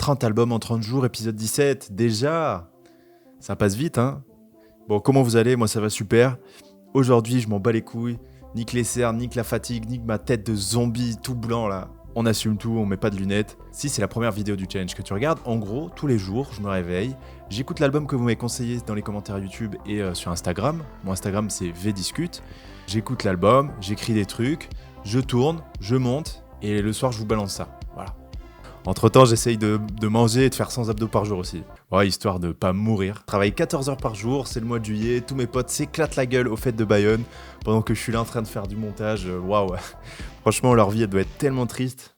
30 albums en 30 jours, épisode 17, déjà. Ça passe vite, hein. Bon, comment vous allez? Moi, ça va super. Aujourd'hui, je m'en bats les couilles. Nique les cernes, nique la fatigue, nique ma tête de zombie tout blanc, là. On assume tout, on met pas de lunettes. Si c'est la première vidéo du challenge que tu regardes, en gros, tous les jours, je me réveille, j'écoute l'album que vous m'avez conseillé dans les commentaires YouTube et sur Instagram. Mon Instagram, c'est vdiscute. J'écoute l'album, j'écris des trucs, je tourne, je monte, et le soir, je vous balance ça. Voilà. Entre-temps, j'essaye de manger et de faire 100 abdos par jour aussi. Ouais, histoire de pas mourir. Je travaille 14 heures par jour, c'est le mois de juillet, tous mes potes s'éclatent la gueule aux fêtes de Bayonne, pendant que je suis là en train de faire du montage. Waouh. Franchement, leur vie, elle doit être tellement triste.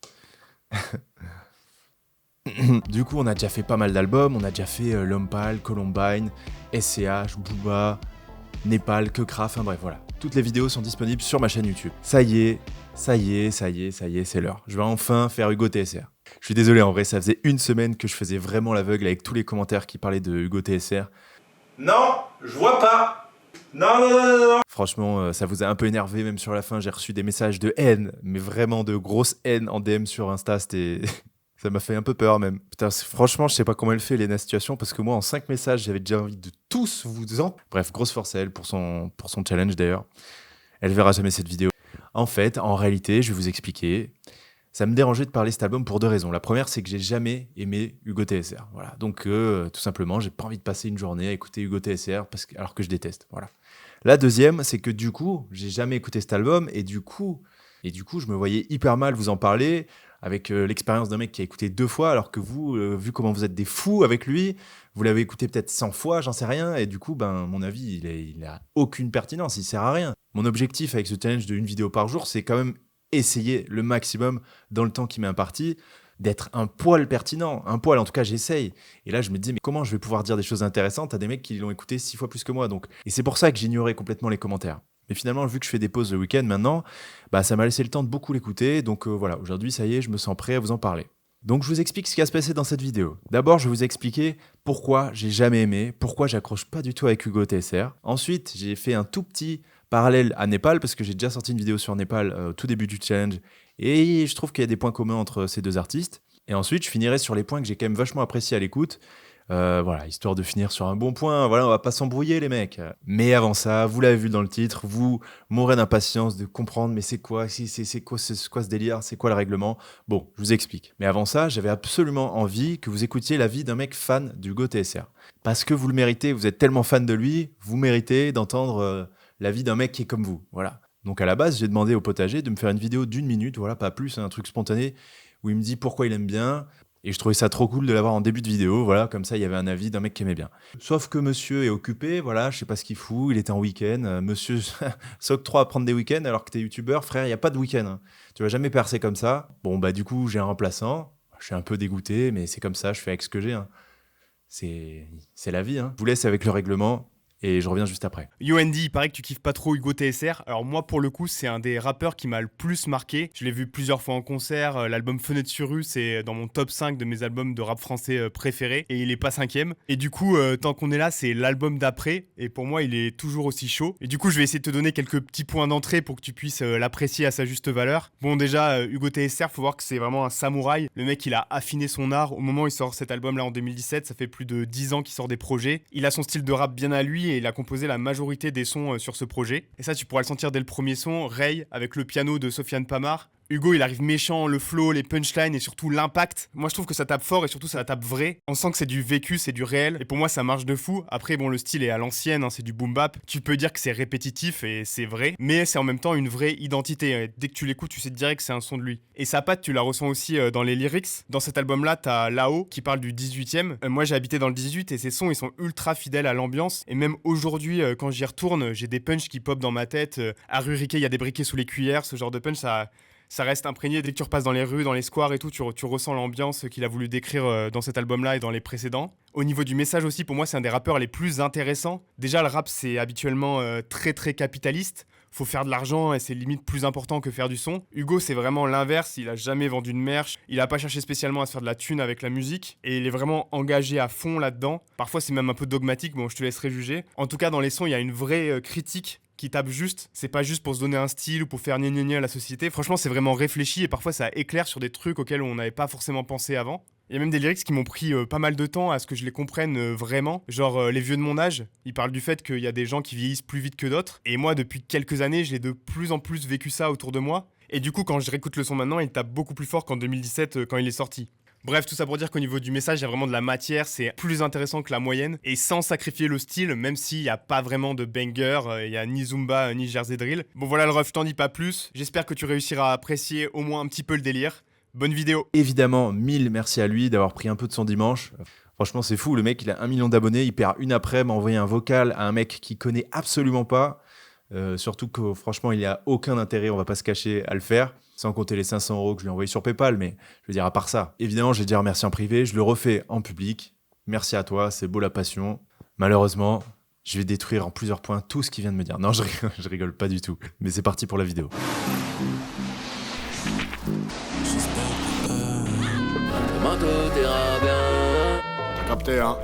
Du coup, on a déjà fait pas mal d'albums, on a déjà fait L'Homme Pâle, Columbine, SCH, Booba, Népal, Kekra, enfin bref, voilà. Toutes les vidéos sont disponibles sur ma chaîne YouTube. Ça y est, c'est l'heure. Je vais enfin faire Hugo TSR. Je suis désolé, en vrai, ça faisait une semaine que je faisais vraiment l'aveugle avec tous les commentaires qui parlaient de Hugo TSR. Non, je vois pas. Non. Franchement, ça vous a un peu énervé, même sur la fin, j'ai reçu des messages de haine, mais vraiment de grosse haine en DM sur Insta, c'était... Ça m'a fait un peu peur même. Putain, franchement, je sais pas comment elle fait, Léna Situation, parce que moi, en 5 messages, j'avais déjà envie de tous vous en... Bref, grosse force à elle pour son challenge d'ailleurs. Elle verra jamais cette vidéo. En fait, en réalité, je vais vous expliquer. Ça me dérangeait de parler de cet album pour deux raisons. La première, c'est que j'ai jamais aimé Hugo TSR. Voilà. Donc, tout simplement, j'ai pas envie de passer une journée à écouter Hugo TSR alors que je déteste. Voilà. La deuxième, c'est que du coup, j'ai jamais écouté cet album et du coup, je me voyais hyper mal vous en parler avec l'expérience d'un mec qui a écouté 2 fois, alors que vous, vu comment vous êtes des fous avec lui, vous l'avez écouté peut-être 100 fois, j'en sais rien, et du coup, ben, mon avis, il a aucune pertinence, il sert à rien. Mon objectif avec ce challenge de 1 vidéo par jour, c'est quand même essayer le maximum, dans le temps qui m'est imparti, d'être un poil pertinent, un poil, en tout cas j'essaye. Et là je me dis, mais comment je vais pouvoir dire des choses intéressantes à des mecs qui l'ont écouté 6 fois plus que moi donc. Et c'est pour ça que j'ignorais complètement les commentaires. Mais finalement, vu que je fais des pauses le week-end maintenant, bah, ça m'a laissé le temps de beaucoup l'écouter. Donc voilà, aujourd'hui, ça y est, je me sens prêt à vous en parler. Donc je vous explique ce qui va se passer dans cette vidéo. D'abord, je vais vous expliquer pourquoi j'ai jamais aimé, pourquoi j'accroche pas du tout avec Hugo TSR. Ensuite, j'ai fait un tout petit parallèle à Népal, parce que j'ai déjà sorti une vidéo sur Népal au tout début du challenge, et je trouve qu'il y a des points communs entre ces deux artistes. Et ensuite, je finirai sur les points que j'ai quand même vachement appréciés à l'écoute, voilà, histoire de finir sur un bon point. Voilà, on va pas s'embrouiller les mecs. Mais avant ça, vous l'avez vu dans le titre, vous mourrez d'impatience de comprendre, mais c'est quoi ce délire, c'est quoi le règlement? Bon, je vous explique. Mais avant ça, j'avais absolument envie que vous écoutiez l'avis d'un mec fan d'Hugo TSR. Parce que vous le méritez, vous êtes tellement fan de lui, vous méritez d'entendre l'avis d'un mec qui est comme vous. Voilà. Donc à la base, j'ai demandé au potager de me faire une vidéo d'1 minute, voilà, pas plus, un truc spontané, où il me dit pourquoi il aime bien. Et je trouvais ça trop cool de l'avoir en début de vidéo, voilà, comme ça il y avait un avis d'un mec qui aimait bien. Sauf que monsieur est occupé, voilà, je sais pas ce qu'il fout, il était en week-end, monsieur s'octroie à prendre des week-ends alors que t'es youtubeur, frère, il y a pas de week-end, hein. Tu vas jamais percer comme ça. Bon bah du coup j'ai un remplaçant, je suis un peu dégoûté, mais c'est comme ça, je fais avec ce que j'ai, hein. C'est la vie, hein. Je vous laisse avec le règlement. Et je reviens juste après. Yo Andy, il paraît que tu kiffes pas trop Hugo TSR. Alors moi pour le coup c'est un des rappeurs qui m'a le plus marqué. Je l'ai vu plusieurs fois en concert. L'album Fenêtre sur rue c'est dans mon top 5 de mes albums de rap français préférés. Et il est pas 5ème. Et du coup tant qu'on est là c'est l'album d'après. Et pour moi il est toujours aussi chaud. Et du coup je vais essayer de te donner quelques petits points d'entrée pour que tu puisses l'apprécier à sa juste valeur. Bon déjà Hugo TSR faut voir que c'est vraiment un samouraï. Le mec il a affiné son art. Au moment où il sort cet album là en 2017, ça fait plus de 10 ans qu'il sort des projets. Il a son style de rap bien à lui et il a composé la majorité des sons sur ce projet. Et ça, tu pourras le sentir dès le premier son, Ray, avec le piano de Sofiane Pamar. Hugo, il arrive méchant, le flow, les punchlines et surtout l'impact. Moi, je trouve que ça tape fort et surtout ça tape vrai. On sent que c'est du vécu, c'est du réel. Et pour moi, ça marche de fou. Après, bon, le style est à l'ancienne, hein, c'est du boom bap. Tu peux dire que c'est répétitif et c'est vrai, mais c'est en même temps une vraie identité. Dès que tu l'écoutes, tu sais direct que c'est un son de lui. Et sa patte, tu la ressens aussi dans les lyrics. Dans cet album-là, t'as Lao qui parle du 18e. Moi, j'ai habité dans le 18 et ses sons, ils sont ultra fidèles à l'ambiance. Et même aujourd'hui, quand j'y retourne, j'ai des punchs qui pop dans ma tête. À rue Riquet, il y a des briquets sous les cuillères. Ce genre de punch, ça reste imprégné. Dès que tu repasses dans les rues, dans les squares et tout, tu ressens l'ambiance qu'il a voulu décrire dans cet album-là et dans les précédents. Au niveau du message aussi, pour moi, c'est un des rappeurs les plus intéressants. Déjà, le rap, c'est habituellement très très capitaliste. Faut faire de l'argent et c'est limite plus important que faire du son. Hugo, c'est vraiment l'inverse. Il a jamais vendu de merch. Il a pas cherché spécialement à se faire de la thune avec la musique. Et il est vraiment engagé à fond là-dedans. Parfois, c'est même un peu dogmatique. Bon, je te laisserai juger. En tout cas, dans les sons, il y a une vraie critique qui tape juste. C'est pas juste pour se donner un style ou pour faire gna gna gna à la société. Franchement, c'est vraiment réfléchi et parfois ça éclaire sur des trucs auxquels on n'avait pas forcément pensé avant. Il y a même des lyrics qui m'ont pris pas mal de temps à ce que je les comprenne vraiment. Genre les vieux de mon âge, ils parlent du fait qu'il y a des gens qui vieillissent plus vite que d'autres. Et moi, depuis quelques années, j'ai de plus en plus vécu ça autour de moi. Et du coup, quand je réécoute le son maintenant, il tape beaucoup plus fort qu'en 2017 quand il est sorti. Bref, tout ça pour dire qu'au niveau du message, il y a vraiment de la matière, c'est plus intéressant que la moyenne. Et sans sacrifier le style, même s'il n'y a pas vraiment de banger, il n'y a ni Zumba ni Jersey Drill. Bon voilà le ref, je t'en dis pas plus. J'espère que tu réussiras à apprécier au moins un petit peu le délire. Bonne vidéo. Évidemment, 1000 merci à lui d'avoir pris un peu de son dimanche. Franchement, c'est fou, le mec, il a 1 million d'abonnés, il perd une après, m'a envoyé un vocal à un mec qu'il connaît absolument pas. Surtout que franchement, il n'y a aucun intérêt, on va pas se cacher, à le faire. Sans compter les 500 € que je lui ai envoyés sur PayPal, mais je veux dire, à part ça. Évidemment, j'ai déjà remercié en privé, je le refais en public. Merci à toi, c'est beau la passion. Malheureusement, je vais détruire en plusieurs points tout ce qu'il vient de me dire. Non, je rigole pas du tout. Mais c'est parti pour la vidéo. Demain tout ira bien. T'as capté, hein?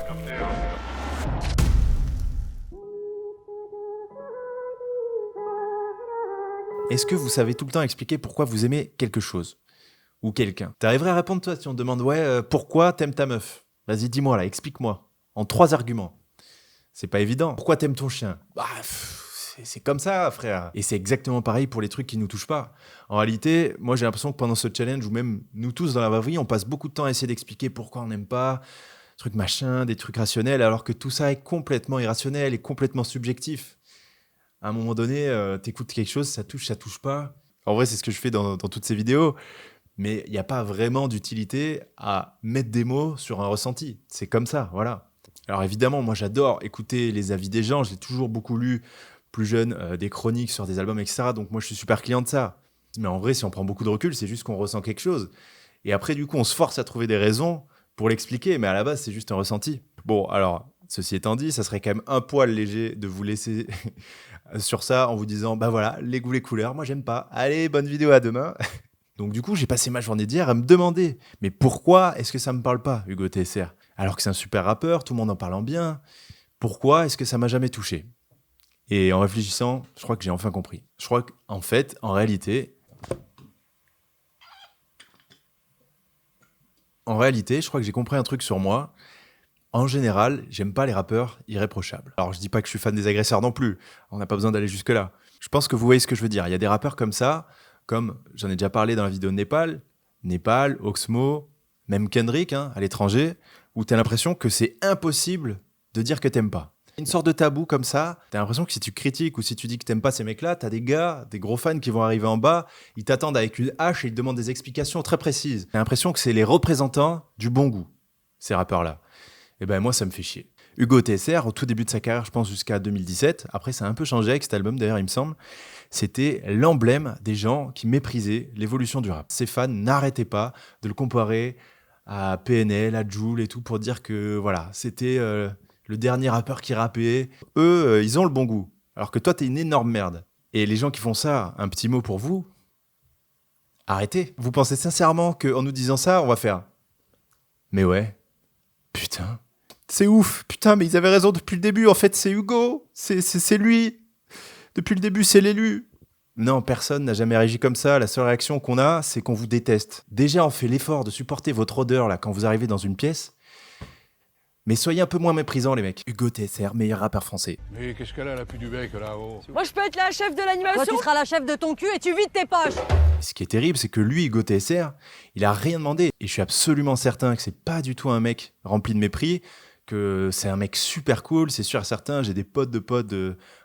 Est-ce que vous savez tout le temps expliquer pourquoi vous aimez quelque chose ou quelqu'un? T'arriverais à répondre toi si on te demande pourquoi t'aimes ta meuf? Vas-y, dis-moi là, explique-moi. En 3 arguments. C'est pas évident. Pourquoi t'aimes ton chien? C'est comme ça, frère. Et c'est exactement pareil pour les trucs qui nous touchent pas. En réalité, moi j'ai l'impression que pendant ce challenge, ou même nous tous dans la vraie vie, on passe beaucoup de temps à essayer d'expliquer pourquoi on n'aime pas, trucs machin, des trucs rationnels, alors que tout ça est complètement irrationnel et complètement subjectif. À un moment donné, t'écoutes quelque chose, ça touche pas. En vrai, c'est ce que je fais dans toutes ces vidéos. Mais il n'y a pas vraiment d'utilité à mettre des mots sur un ressenti. C'est comme ça, voilà. Alors évidemment, moi j'adore écouter les avis des gens. J'ai toujours beaucoup lu, plus jeune, des chroniques sur des albums, etc. Donc moi je suis super client de ça. Mais en vrai, si on prend beaucoup de recul, c'est juste qu'on ressent quelque chose. Et après, du coup, on se force à trouver des raisons pour l'expliquer. Mais à la base, c'est juste un ressenti. Bon, alors, ceci étant dit, ça serait quand même un poil léger de vous laisser sur ça en vous disant, bah voilà, les goûts, les couleurs, moi j'aime pas. Allez, bonne vidéo, à demain. Donc du coup, j'ai passé ma journée d'hier à me demander, mais pourquoi est-ce que ça me parle pas, Hugo TSR? Alors que c'est un super rappeur, tout le monde en parlant bien. Pourquoi est-ce que ça m'a jamais touché? Et en réfléchissant, je crois que j'ai enfin compris. Je crois qu'en fait, en réalité, je crois que j'ai compris un truc sur moi. En général, j'aime pas les rappeurs irréprochables. Alors je dis pas que je suis fan des agresseurs non plus, on n'a pas besoin d'aller jusque-là. Je pense que vous voyez ce que je veux dire. Il y a des rappeurs comme ça, comme j'en ai déjà parlé dans la vidéo de Népal, Oxmo, même Kendrick, à l'étranger, où t'as l'impression que c'est impossible de dire que t'aimes pas. Une sorte de tabou comme ça, t'as l'impression que si tu critiques ou si tu dis que t'aimes pas ces mecs-là, t'as des gars, des gros fans qui vont arriver en bas, ils t'attendent avec une hache et ils te demandent des explications très précises. T'as l'impression que c'est les représentants du bon goût, ces rappeurs-là. Et ben moi, ça me fait chier. Hugo TSR, au tout début de sa carrière, je pense jusqu'à 2017, après ça a un peu changé avec cet album d'ailleurs, il me semble, c'était l'emblème des gens qui méprisaient l'évolution du rap. Ses fans n'arrêtaient pas de le comparer à PNL, à Jul et tout, pour dire que voilà, c'était le dernier rappeur qui rappait. Eux, ils ont le bon goût, alors que toi, t'es une énorme merde. Et les gens qui font ça, un petit mot pour vous, arrêtez. Vous pensez sincèrement qu'en nous disant ça, on va faire « Mais ouais, putain, c'est ouf, putain, mais ils avaient raison depuis le début, en fait, c'est Hugo, c'est lui. Depuis le début, c'est l'élu. » Non, personne n'a jamais réagi comme ça. La seule réaction qu'on a, c'est qu'on vous déteste. Déjà, on fait l'effort de supporter votre odeur là quand vous arrivez dans une pièce. Mais soyez un peu moins méprisants, les mecs. Hugo TSR, meilleur rappeur français. Mais qu'est-ce qu'elle a, la plus du bec, là-haut? Moi, je peux être la chef de l'animation. Toi, tu seras la chef de ton cul et tu vides tes poches. Ce qui est terrible, c'est que lui, Hugo TSR, il a rien demandé. Et je suis absolument certain que c'est pas du tout un mec rempli de mépris, que c'est un mec super cool, c'est sûr et certain. J'ai des potes de potes,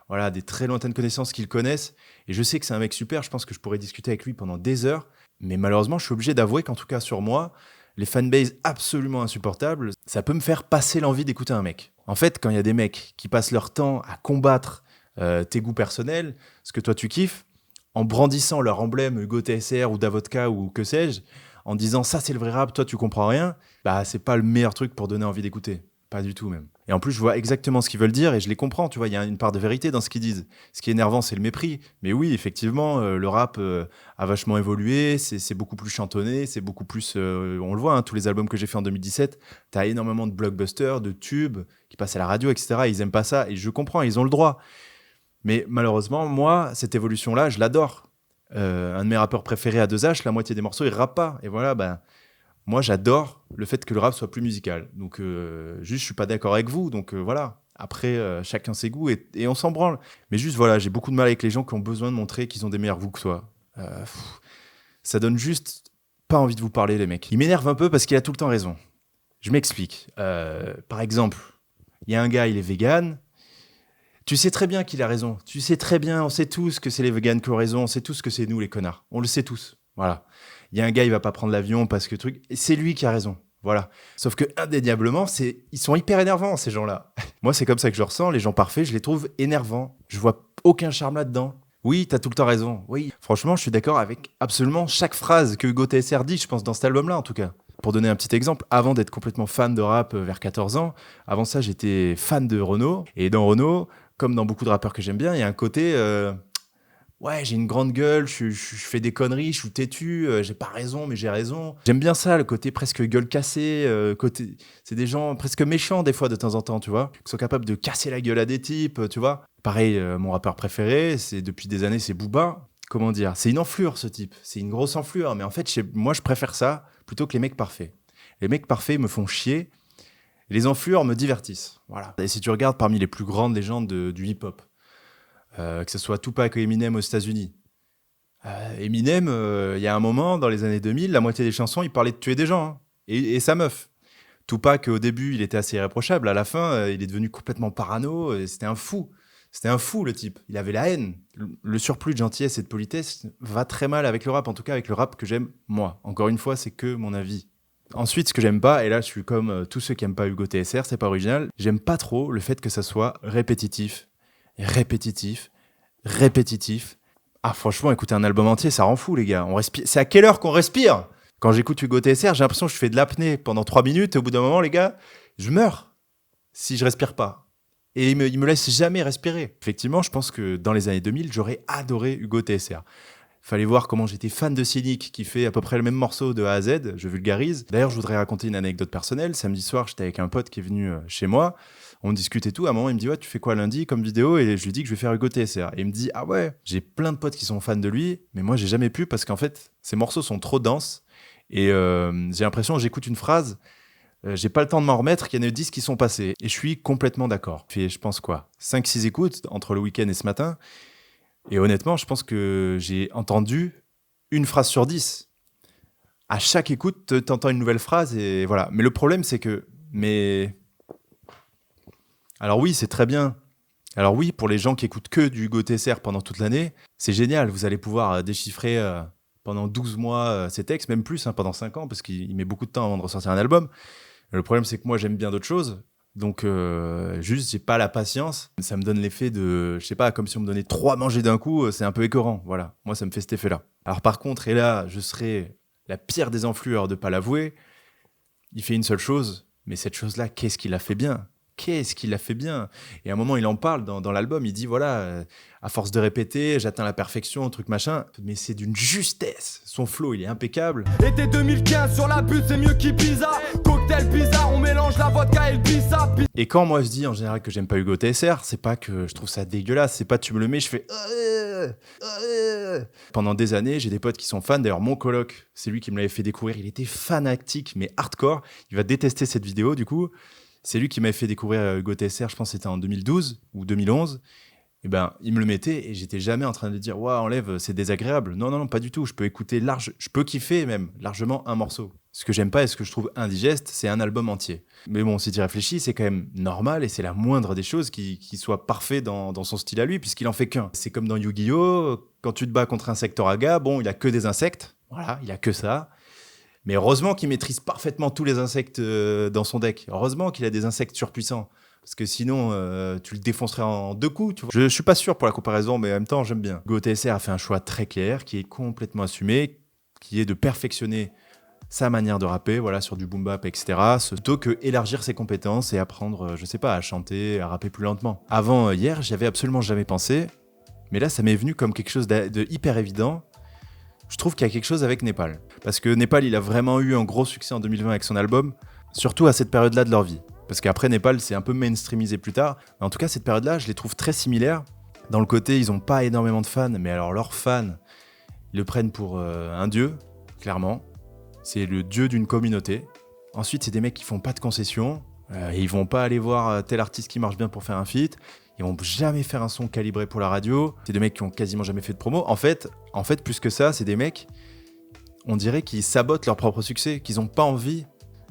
voilà, des très lointaines connaissances qui le connaissent. Et je sais que c'est un mec super, je pense que je pourrais discuter avec lui pendant des heures. Mais malheureusement, je suis obligé d'avouer qu'en tout cas sur moi, les fanbases absolument insupportables, ça peut me faire passer l'envie d'écouter un mec. En fait, quand il y a des mecs qui passent leur temps à combattre tes goûts personnels, ce que toi tu kiffes, en brandissant leur emblème Hugo TSR ou Davodka ou que sais-je, en disant ça c'est le vrai rap, toi tu comprends rien, bah c'est pas le meilleur truc pour donner envie d'écouter. Pas du tout même. Et en plus, je vois exactement ce qu'ils veulent dire et je les comprends, tu vois, il y a une part de vérité dans ce qu'ils disent. Ce qui est énervant, c'est le mépris. Mais oui, effectivement, le rap a vachement évolué, c'est beaucoup plus chantonné, c'est beaucoup plus... on le voit, tous les albums que j'ai fait en 2017, t'as énormément de blockbusters, de tubes qui passent à la radio, etc. Et ils aiment pas ça et je comprends, ils ont le droit. Mais malheureusement, moi, cette évolution-là, je l'adore. Un de mes rappeurs préférés à 2H, la moitié des morceaux, il rappe pas. Et voilà, moi, j'adore le fait que le rap soit plus musical. Donc, juste, je suis pas d'accord avec vous. Donc, voilà. Après, chacun ses goûts et on s'en branle. Mais juste, voilà, j'ai beaucoup de mal avec les gens qui ont besoin de montrer qu'ils ont des meilleurs goûts que toi. Ça donne juste pas envie de vous parler, les mecs. Il m'énerve un peu parce qu'il a tout le temps raison. Je m'explique. Par exemple, il y a un gars, il est vegan. Tu sais très bien qu'il a raison. Tu sais très bien, on sait tous que c'est les vegans qui ont raison. On sait tous que c'est nous, les connards. On le sait tous. Voilà. Il y a un gars, il va pas prendre l'avion parce que truc. Et c'est lui qui a raison. Voilà. Sauf que, indéniablement, ils sont hyper énervants, ces gens-là. Moi, c'est comme ça que je ressens. Les gens parfaits, je les trouve énervants. Je vois aucun charme là-dedans. Oui, t'as tout le temps raison. Oui. Franchement, je suis d'accord avec absolument chaque phrase que Hugo TSR dit, je pense, dans cet album-là, en tout cas. Pour donner un petit exemple, avant d'être complètement fan de rap vers 14 ans, avant ça, j'étais fan de Renaud. Et dans Renaud, comme dans beaucoup de rappeurs que j'aime bien, il y a un côté... ouais, j'ai une grande gueule, je fais des conneries, je suis têtu, j'ai pas raison, mais j'ai raison. J'aime bien ça, le côté presque gueule cassée, c'est des gens presque méchants des fois de temps en temps, tu vois, qui sont capables de casser la gueule à des types, tu vois. Pareil, mon rappeur préféré, depuis des années, c'est Booba. Comment dire, c'est une enflure ce type, c'est une grosse enflure, mais en fait, moi je préfère ça plutôt que les mecs parfaits. Les mecs parfaits me font chier, les enflures me divertissent, voilà. Et si tu regardes parmi les plus grandes légendes du hip-hop, que ce soit Tupac ou Eminem aux États-Unis. Eminem, il y a un moment, dans les années 2000, la moitié des chansons, il parlait de tuer des gens, hein, et sa meuf. Tupac, au début, il était assez irréprochable. À la fin, il est devenu complètement parano. C'était un fou. C'était un fou, le type. Il avait la haine. Le surplus de gentillesse et de politesse va très mal avec le rap, en tout cas avec le rap que j'aime, moi. Encore une fois, c'est que mon avis. Ensuite, ce que j'aime pas, et là, je suis comme tous ceux qui aiment pas Hugo TSR, c'est pas original, j'aime pas trop le fait que ça soit répétitif. Ah, franchement, écouter un album entier, ça rend fou, les gars. On respire. C'est à quelle heure qu'on respire ? Quand j'écoute Hugo TSR, j'ai l'impression que je fais de l'apnée pendant 3 minutes, et au bout d'un moment, les gars, je meurs si je respire pas. Et il me laisse jamais respirer. Effectivement, je pense que dans les années 2000, j'aurais adoré Hugo TSR. Fallait voir comment j'étais fan de Cynic, qui fait à peu près le même morceau de A à Z, je vulgarise. D'ailleurs, je voudrais raconter une anecdote personnelle. Samedi soir, j'étais avec un pote qui est venu chez moi. On discute et tout. À un moment, il me dit « Ouais, tu fais quoi lundi comme vidéo ?» Et je lui dis que je vais faire Hugo TSR. Et il me dit « Ah ouais, j'ai plein de potes qui sont fans de lui, mais moi, j'ai jamais pu parce qu'en fait, ces morceaux sont trop denses. Et j'ai l'impression que j'écoute une phrase, j'ai pas le temps de m'en remettre, qu'il y en a 10 qui sont passés. Et je suis complètement d'accord. Fait, je pense quoi, 5-6 écoutes entre le week-end et ce matin. Et honnêtement, je pense que j'ai entendu une phrase sur 10. À chaque écoute, t'entends une nouvelle phrase et voilà. Mais le problème, c'est que... Alors oui, c'est très bien. Alors oui, pour les gens qui écoutent que du Hugo TSR pendant toute l'année, c'est génial. Vous allez pouvoir déchiffrer pendant 12 mois ces textes, même plus, pendant 5 ans, parce qu'il met beaucoup de temps avant de ressortir un album. Le problème, c'est que moi, j'aime bien d'autres choses. Donc, juste, j'ai pas la patience. Ça me donne l'effet de, je sais pas, comme si on me donnait 3 manger d'un coup, c'est un peu écœurant. Voilà, moi, ça me fait cet effet-là. Alors, par contre, et là, je serais la pire des enflures de pas l'avouer, il fait une seule chose, mais cette chose-là, qu'est-ce qu'il a fait bien ? Qu'est-ce qu'il a fait bien ? Et à un moment, il en parle dans l'album, il dit, voilà, à force de répéter, j'atteins la perfection, truc machin, mais c'est d'une justesse. Son flow, il est impeccable. Été 2015 sur la butte, c'est mieux qu'Ibiza. Cocktail bizarre, on mélange la vodka et le pissa. Et quand moi je dis en général que j'aime pas Hugo TSR, c'est pas que je trouve ça dégueulasse, c'est pas tu me le mets, je fais... Pendant des années, j'ai des potes qui sont fans, d'ailleurs mon coloc, c'est lui qui me l'avait fait découvrir, il était fanatique, mais hardcore, il va détester cette vidéo du coup. C'est lui qui m'avait fait découvrir Hugo TSR, je pense que c'était en 2012 ou 2011. Et ben, il me le mettait et j'étais jamais en train de dire « Ouah, enlève, c'est désagréable ». Non, pas du tout. Je peux écouter je peux kiffer même largement un morceau. Ce que j'aime pas et ce que je trouve indigeste, c'est un album entier. Mais bon, si tu y réfléchis, c'est quand même normal et c'est la moindre des choses qu'il soit parfait dans son style à lui, puisqu'il en fait qu'un. C'est comme dans Yu-Gi-Oh! Quand tu te bats contre un Sectoraga, bon, il a que des insectes. Voilà, il a que ça. Mais heureusement qu'il maîtrise parfaitement tous les insectes dans son deck. Heureusement qu'il a des insectes surpuissants. Parce que sinon, tu le défoncerais en 2 coups. Tu vois. Je suis pas sûr pour la comparaison, mais en même temps, j'aime bien. Hugo TSR a fait un choix très clair, qui est complètement assumé, qui est de perfectionner sa manière de rapper, voilà, sur du boom bap, etc. Plutôt que élargir ses compétences et apprendre, je sais pas, à chanter, à rapper plus lentement. Avant, hier, j'y avais absolument jamais pensé. Mais là, ça m'est venu comme quelque chose de hyper évident. Je trouve qu'il y a quelque chose avec Népal. Parce que Népal, il a vraiment eu un gros succès en 2020 avec son album, surtout à cette période-là de leur vie. Parce qu'après, Népal, c'est un peu mainstreamisé plus tard. Mais en tout cas, cette période-là, je les trouve très similaires. Dans le côté, ils ont pas énormément de fans, mais alors leurs fans, ils le prennent pour un dieu, clairement. C'est le dieu d'une communauté. Ensuite, c'est des mecs qui font pas de concessions. Ils vont pas aller voir tel artiste qui marche bien pour faire un feat. Ils vont jamais faire un son calibré pour la radio. C'est des mecs qui ont quasiment jamais fait de promo. En fait, plus que ça, c'est des mecs, on dirait qu'ils sabotent leur propre succès, qu'ils ont pas envie.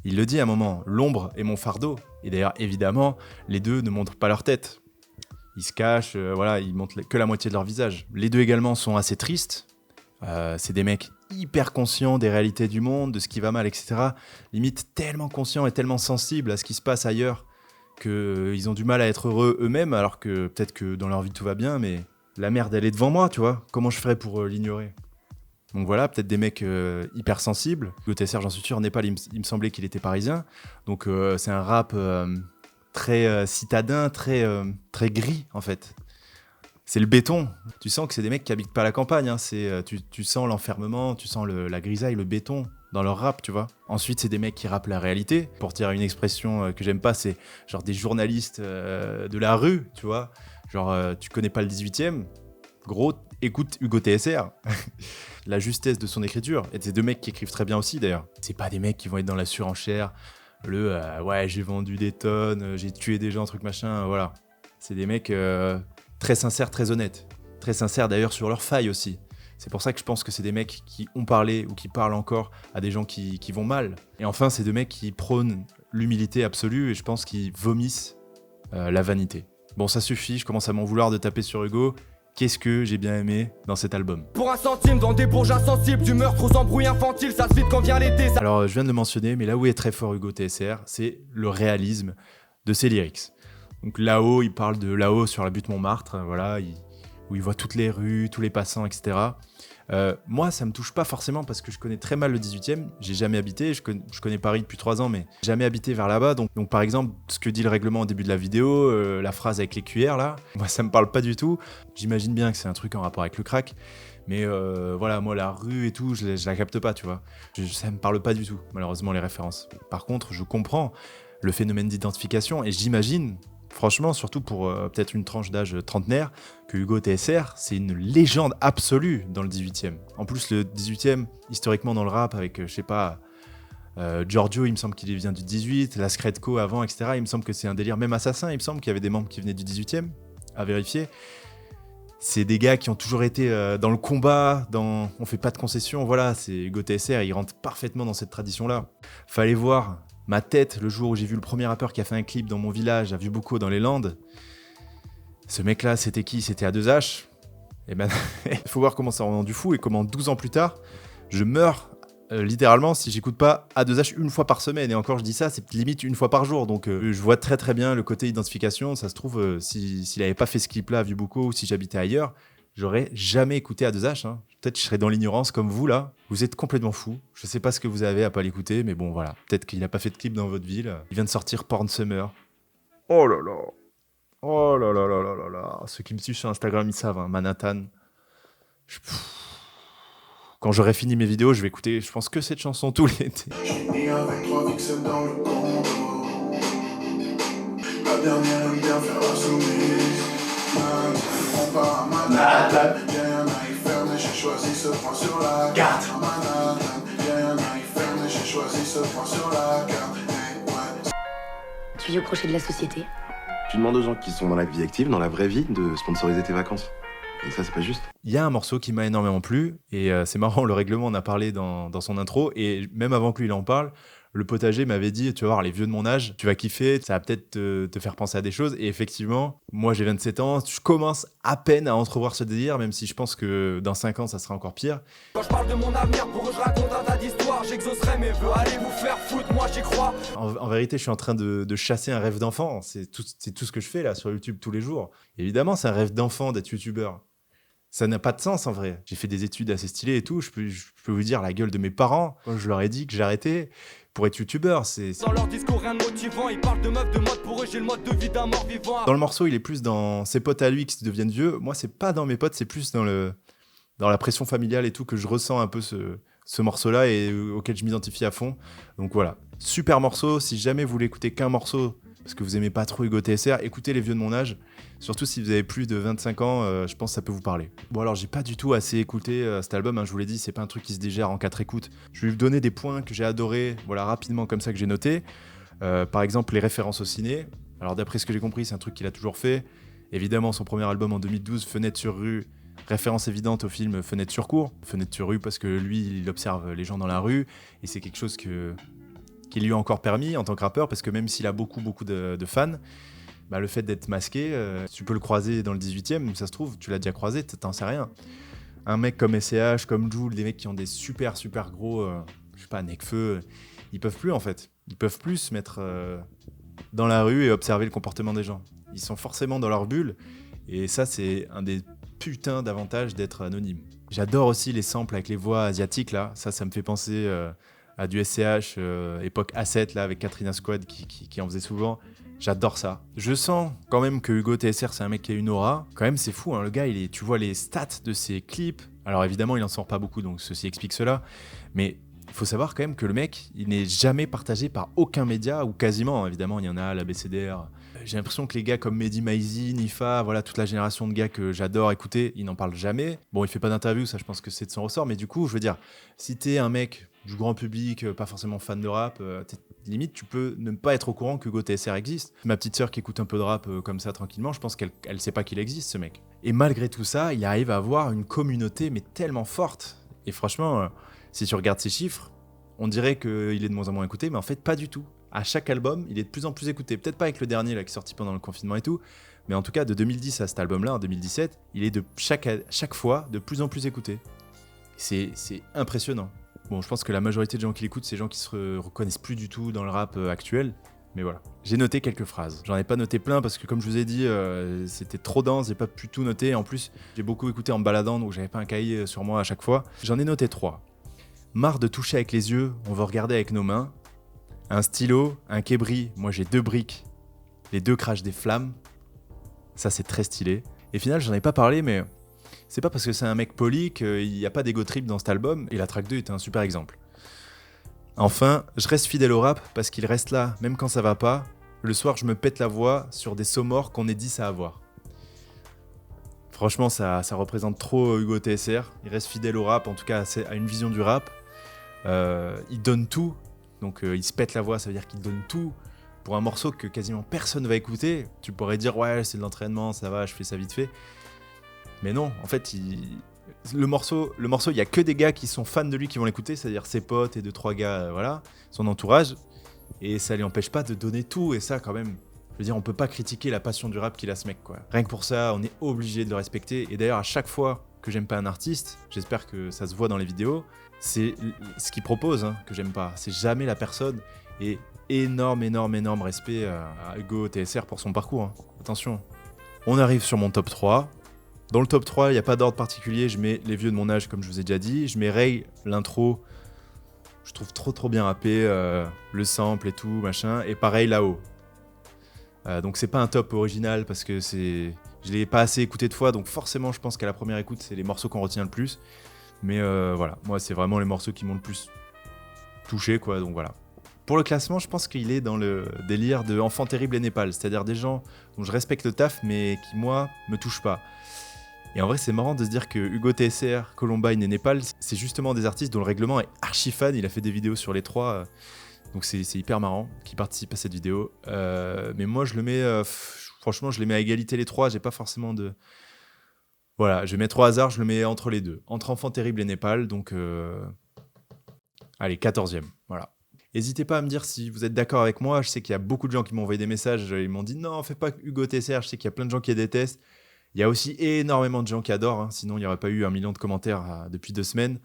Il le dit à un moment, l'ombre est mon fardeau. Et d'ailleurs, évidemment, les deux ne montrent pas leur tête. Ils se cachent, ils montrent que la moitié de leur visage. Les deux également sont assez tristes. C'est des mecs hyper conscients des réalités du monde, de ce qui va mal, etc. Limite tellement conscients et tellement sensibles à ce qui se passe ailleurs qu'ils ont du mal à être heureux eux-mêmes, alors que peut-être que dans leur vie tout va bien, mais la merde elle est devant moi, tu vois. Comment je ferais pour l'ignorer ? Donc voilà, peut-être des mecs hypersensibles. Hugo TSR, j'en suis sûr, Népal, il me semblait qu'il était parisien. Donc c'est un rap très citadin, très gris en fait. C'est le béton. Tu sens que c'est des mecs qui habitent pas à la campagne. Hein. Tu sens l'enfermement, tu sens la grisaille, le béton dans leur rap, tu vois. Ensuite, c'est des mecs qui rappent la réalité. Pour dire une expression que j'aime pas, c'est genre des journalistes de la rue, tu vois. Genre, tu connais pas le 18e, gros, écoute Hugo TSR. La justesse de son écriture. Et c'est deux mecs qui écrivent très bien aussi, d'ailleurs. C'est pas des mecs qui vont être dans la surenchère. Ouais, j'ai vendu des tonnes, j'ai tué des gens, truc machin, voilà. C'est des mecs très sincères, très honnêtes. Très sincères d'ailleurs sur leurs failles aussi. C'est pour ça que je pense que c'est des mecs qui ont parlé ou qui parlent encore à des gens qui vont mal. Et enfin, c'est deux mecs qui prônent l'humilité absolue et je pense qu'ils vomissent la vanité. Bon, ça suffit, je commence à m'en vouloir de taper sur Hugo. Qu'est-ce que j'ai bien aimé dans cet album ? Pour un centime, dans des bourges insensibles, du meurtre aux embrouilles infantiles, ça se vide quand vient l'été. Alors, je viens de le mentionner, mais là où est très fort Hugo TSR, c'est le réalisme de ses lyrics. Donc là-haut, il parle de là-haut sur la butte Montmartre, voilà, où il voit toutes les rues, tous les passants, etc. Moi, ça me touche pas forcément parce que je connais très mal le 18e, j'ai jamais habité, je connais Paris depuis 3 ans, mais jamais habité vers là-bas. Donc par exemple, ce que dit le règlement au début de la vidéo, la phrase avec les cuillères là, moi ça me parle pas du tout. J'imagine bien que c'est un truc en rapport avec le crack, mais voilà, moi la rue et tout, je la capte pas, tu vois. Ça me parle pas du tout, malheureusement, les références. Par contre, je comprends le phénomène d'identification et j'imagine, franchement, surtout pour peut-être une tranche d'âge trentenaire, que Hugo TSR, c'est une légende absolue dans le 18e. En plus, le 18e, historiquement dans le rap, avec, je sais pas, Giorgio, il me semble qu'il vient du 18, la Scredco avant, etc. Il me semble que c'est un délire, même Assassin, il me semble qu'il y avait des membres qui venaient du 18e, à vérifier. C'est des gars qui ont toujours été dans le combat, on fait pas de concessions, voilà, c'est Hugo TSR, il rentre parfaitement dans cette tradition-là. Fallait voir ma tête, le jour où j'ai vu le premier rappeur qui a fait un clip dans mon village, à Vieux-Bocaux, dans les Landes. Ce mec-là, c'était qui ? C'était A2H. Et ben, il faut voir comment ça rend rendu fou et comment 12 ans plus tard, je meurs littéralement si j'écoute pas A2H une fois par semaine. Et encore, je dis ça, c'est limite une fois par jour. Donc, je vois très très bien le côté identification. Ça se trouve, s'il avait pas fait ce clip-là à Vieux-Bocaux ou si j'habitais ailleurs, j'aurais jamais écouté A2H. Hein. Peut-être que je serais dans l'ignorance comme vous là. Vous êtes complètement fous. Je sais pas ce que vous avez à pas l'écouter, mais bon voilà. Peut-être qu'il n'a pas fait de clip dans votre ville. Il vient de sortir Porn Summer. Oh là là. Oh là là là là là là. Ceux qui me suivent sur Instagram, ils savent, hein. Manhattan. Quand j'aurai fini mes vidéos, je vais écouter, je pense, que cette chanson tout l'été. J'ai mis avec 3 vixen dans le condo. La dernière aime bien faire la soumise. On part à Manhattan. Y'a rien à y faire, mais j'ai choisi ce point sur la carte. Manhattan. Y'a rien à y faire, mais j'ai choisi ce point sur la carte. Hey, ouais. Tu vis au crochet de la société. Tu demandes aux gens qui sont dans la vie active, dans la vraie vie, de sponsoriser tes vacances. Et ça, c'est pas juste. Il y a un morceau qui m'a énormément plu, et c'est marrant, le règlement, on a parlé dans son intro, et même avant que lui il en parle, le potager m'avait dit, tu vas voir, les vieux de mon âge, tu vas kiffer, ça va peut-être te faire penser à des choses, et effectivement, moi j'ai 27 ans, je commence à peine à entrevoir ce délire, même si je pense que dans 5 ans, ça sera encore pire. Quand je parle de mon avenir, pour eux je raconte un tas d'histoires. J'exaucerai mes vœux, allez vous faire foutre, moi j'y crois. En vérité, je suis en train de chasser un rêve d'enfant, c'est tout ce que je fais là sur YouTube tous les jours. Évidemment, c'est un rêve d'enfant d'être youtubeur. Ça n'a pas de sens en vrai. J'ai fait des études assez stylées et tout. Je peux vous dire la gueule de mes parents quand je leur ai dit que j'arrêtais pour être youtubeur. Dans leur discours, rien de motivant. Ils parlent de meufs, de mode. Pour eux, j'ai le mode de vie d'un mort vivant. Dans le morceau, il est plus dans ses potes à lui qui deviennent vieux. Moi, c'est pas dans mes potes, c'est plus dans la pression familiale et tout que je ressens un peu ce morceau-là et auquel je m'identifie à fond. Donc voilà, super morceau. Si jamais vous voulez écouter qu'un morceau parce que vous aimez pas trop Hugo TSR, écoutez Les Vieux de mon âge. Surtout si vous avez plus de 25 ans, je pense que ça peut vous parler. Bon alors j'ai pas du tout assez écouté cet album, hein, je vous l'ai dit, c'est pas un truc qui se digère en 4 écoutes. Je vais vous donner des points que j'ai adorés, voilà rapidement comme ça que j'ai noté. Par exemple les références au ciné. Alors d'après ce que j'ai compris, c'est un truc qu'il a toujours fait. Évidemment son premier album en 2012, Fenêtre sur rue, référence évidente au film Fenêtre sur cour. Fenêtre sur rue parce que lui il observe les gens dans la rue et c'est quelque chose qui lui a encore permis en tant que rappeur parce que même s'il a beaucoup de fans, bah, le fait d'être masqué, tu peux le croiser dans le 18e, ça se trouve, tu l'as déjà croisé, t'en sais rien. Un mec comme SCH, comme Jul, des mecs qui ont des super gros, je sais pas, Nekfeu, ils peuvent plus en fait. Ils peuvent plus se mettre dans la rue et observer le comportement des gens. Ils sont forcément dans leur bulle et ça c'est un des putains d'avantages d'être anonyme. J'adore aussi les samples avec les voix asiatiques là, ça me fait penser à du SCH, époque A7 là, avec Katrina Squad qui en faisait souvent. J'adore ça. Je sens quand même que Hugo TSR, c'est un mec qui a une aura. Quand même, c'est fou, hein, le gars, tu vois les stats de ses clips. Alors évidemment, il en sort pas beaucoup, donc ceci explique cela. Mais il faut savoir quand même que le mec, il n'est jamais partagé par aucun média, ou quasiment. Évidemment, il y en a, la BCDR. J'ai l'impression que les gars comme Mehdi Maizi, Nifa, voilà, toute la génération de gars que j'adore écouter, ils n'en parlent jamais. Bon, il fait pas d'interview, ça je pense que c'est de son ressort. Mais du coup, je veux dire, si t'es un mec du grand public, pas forcément fan de rap, limite tu peux ne pas être au courant que Hugo TSR existe. Ma petite sœur qui écoute un peu de rap comme ça tranquillement, je pense qu'elle sait pas qu'il existe ce mec. Et malgré tout ça, il arrive à avoir une communauté mais tellement forte. Et franchement, si tu regardes ses chiffres, on dirait qu'il est de moins en moins écouté, mais en fait pas du tout. À chaque album, il est de plus en plus écouté. Peut-être pas avec le dernier là qui est sorti pendant le confinement et tout, mais en tout cas de 2010 à cet album-là, en 2017, il est de chaque fois de plus en plus écouté. C'est impressionnant. Bon, je pense que la majorité des gens qui l'écoutent, c'est des gens qui se reconnaissent plus du tout dans le rap actuel. Mais voilà. J'ai noté quelques phrases. J'en ai pas noté plein parce que, comme je vous ai dit, c'était trop dense, j'ai pas pu tout noter. En plus, j'ai beaucoup écouté en me baladant, donc j'avais pas un cahier sur moi à chaque fois. J'en ai noté 3. Marre de toucher avec les yeux, on va regarder avec nos mains. Un stylo, un kébri, moi j'ai 2 briques. Les 2 crachent des flammes. Ça, c'est très stylé. Et final, j'en ai pas parlé, mais c'est pas parce que c'est un mec poli qu'il n'y a pas d'ego trip dans cet album, et la track 2 est un super exemple. Enfin, je reste fidèle au rap parce qu'il reste là, même quand ça va pas. Le soir, je me pète la voix sur des sauts morts qu'on est 10 à avoir. Franchement, ça représente trop Hugo TSR. Il reste fidèle au rap, en tout cas à une vision du rap. Il donne tout, donc il se pète la voix, ça veut dire qu'il donne tout. Pour un morceau que quasiment personne va écouter, tu pourrais dire ouais, c'est de l'entraînement, ça va, je fais ça vite fait. Mais non, en fait, le morceau, il y a que des gars qui sont fans de lui qui vont l'écouter, c'est-à-dire ses potes et 2-3 gars, voilà, son entourage, et ça lui empêche pas de donner tout, et ça, quand même, je veux dire, on peut pas critiquer la passion du rap qu'il a ce mec, quoi. Rien que pour ça, on est obligé de le respecter, et d'ailleurs, à chaque fois que j'aime pas un artiste, j'espère que ça se voit dans les vidéos, c'est ce qu'il propose que j'aime pas, c'est jamais la personne, et énorme respect à Hugo TSR pour son parcours, hein. Attention. On arrive sur mon top 3. Dans le top 3, il n'y a pas d'ordre particulier, je mets les vieux de mon âge comme je vous ai déjà dit, je mets Ray, l'intro, je trouve trop bien rappé, le sample et tout, machin, et pareil là-haut. Donc c'est pas un top original parce que je l'ai pas assez écouté de fois, donc forcément je pense qu'à la première écoute c'est les morceaux qu'on retient le plus, mais voilà, moi c'est vraiment les morceaux qui m'ont le plus touché, quoi, donc voilà. Pour le classement, je pense qu'il est dans le délire de Enfant Terrible et Népal, c'est-à-dire des gens dont je respecte le taf mais qui moi me touchent pas. Et en vrai, c'est marrant de se dire que Hugo TSR, Columbine et Népal, c'est justement des artistes dont le règlement est archi fan. Il a fait des vidéos sur les 3, donc c'est hyper marrant qu'il participe à cette vidéo. Mais moi, je le mets, franchement, je les mets à égalité les 3. J'ai pas forcément de. Voilà, je vais mettre au hasard, je le mets entre les 2. Entre Enfant Terrible et Népal, donc. Allez, 14e, voilà. N'hésitez pas à me dire si vous êtes d'accord avec moi. Je sais qu'il y a beaucoup de gens qui m'ont envoyé des messages. Ils m'ont dit non, fais pas Hugo TSR. Je sais qu'il y a plein de gens qui les détestent. Il y a aussi énormément de gens qui adorent, sinon il n'y aurait pas eu 1 million de commentaires depuis 2 semaines.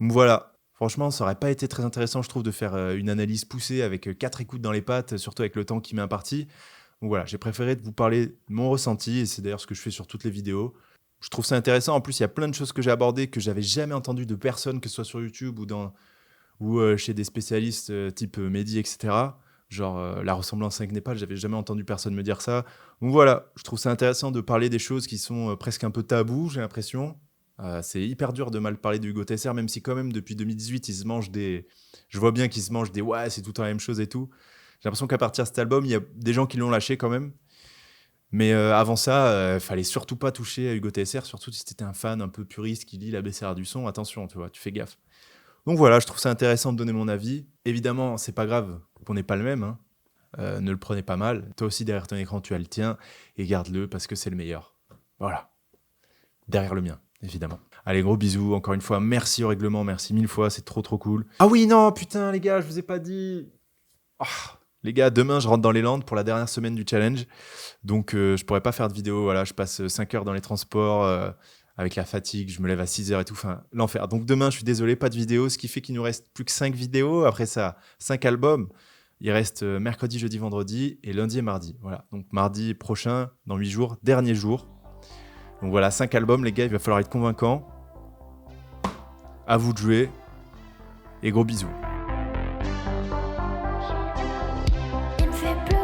Donc voilà, franchement, ça n'aurait pas été très intéressant, je trouve, de faire une analyse poussée avec 4 écoutes dans les pattes, surtout avec le temps qui m'est imparti. Donc voilà, j'ai préféré vous parler de mon ressenti, et c'est d'ailleurs ce que je fais sur toutes les vidéos. Je trouve ça intéressant, en plus il y a plein de choses que j'ai abordées que j'avais jamais entendues de personne, que ce soit sur YouTube ou chez des spécialistes type Mehdi, etc. Genre la ressemblance avec Népal, j'avais jamais entendu personne me dire ça. Donc voilà, je trouve ça intéressant de parler des choses qui sont presque un peu tabous, j'ai l'impression. C'est hyper dur de mal parler de Hugo TSR, même si quand même depuis 2018, il se mange des... Je vois bien qu'il se mange des ouais, c'est tout le temps la même chose et tout. J'ai l'impression qu'à partir de cet album, il y a des gens qui l'ont lâché quand même. Mais avant ça, fallait surtout pas toucher à Hugo TSR, surtout si t'étais un fan un peu puriste qui lit l'ABCR du son. Attention, tu vois, tu fais gaffe. Donc voilà, je trouve ça intéressant de donner mon avis. Évidemment, c'est pas grave qu'on n'ait pas le même. Hein. Ne le prenez pas mal. Toi aussi, derrière ton écran, tu as le tien. Et garde-le parce que c'est le meilleur. Voilà. Derrière le mien, évidemment. Allez, gros bisous. Encore une fois, merci au règlement. Merci 1000 fois. C'est trop, trop cool. Ah oui, non, putain, les gars, je vous ai pas dit. Oh, les gars, demain, je rentre dans les Landes pour la dernière semaine du challenge. Donc, je pourrais pas faire de vidéo. Voilà, je passe 5 heures dans les transports avec la fatigue. Je me lève à 6 heures et tout. Enfin, l'enfer. Donc, demain, je suis désolé, pas de vidéo. Ce qui fait qu'il nous reste plus que 5 vidéos. Après ça, 5 albums. Il reste mercredi, jeudi, vendredi et lundi et mardi. Voilà. Donc, mardi prochain, dans 8 jours, dernier jour. Donc voilà, 5 albums, les gars. Il va falloir être convaincant. À vous de jouer. Et gros bisous. Il me fait